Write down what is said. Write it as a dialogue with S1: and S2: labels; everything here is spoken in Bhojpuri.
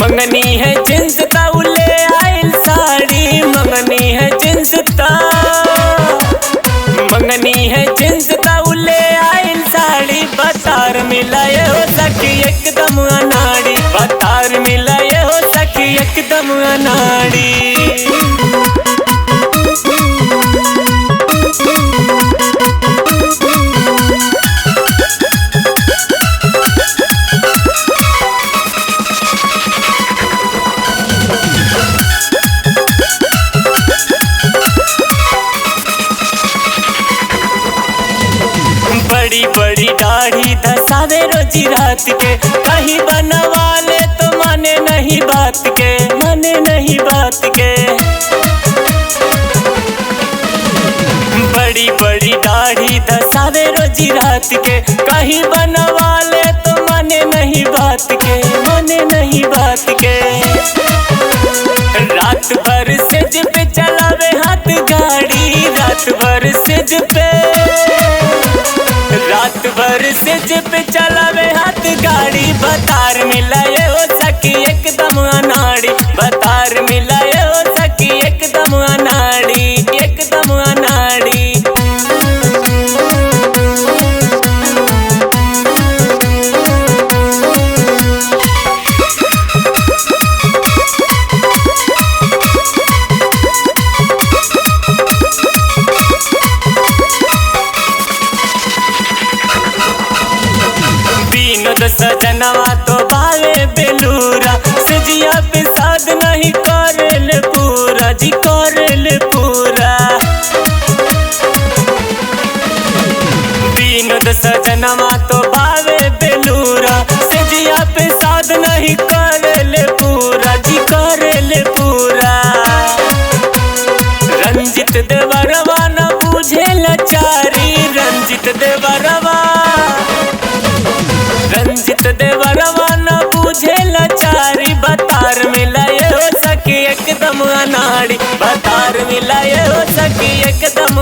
S1: मंगनी है जींस तौले आइल साड़ी, मंगनी है जींस मंगनी है जींस तौले आइल साड़ी। बतार मिलाए हो सखी एकदम अनाड़ी, बतार मिलाए हो सखी एकदम अनाड़ी। बड़ी बड़ी दाढ़ी धसावे रोजी रात के, कहीं बनवा ले तो माने नहीं बात के, माने नहीं बात के। बड़ी बड़ी दाढ़ी धसावे रोजी रात के, कहीं बनवा ले तो माने नहीं बात के, माने नहीं बात के। रात भर सेज पे चलावे हाथ गाड़ी, रात भर सेज पे, रात भर सेज पे चलावे हाथ गाड़ी। बतार मिलाए हो सखी एकदम अनाड़ी, बतार मिलाए हो सखी एकदम अनाड़ी, एकदम अनाड़ी। सजनवा तो भावे बेलूरा, सजिया पे साध नहीं करेल पूरा जी, करेल पूरा। विनोद सजनवा तो भावे बेलूरा, सजिया पे साध नहीं करेल पूरा जी, करेल पूरा। रंजित देवरवा न बुझे लाचारी, रंजित देवरवा, रंजित देवरवा न बुझे लाचारी। बतार मिलाए हो सखी एकदम अनाड़ी, बतार मिलाए हो सखी एकदम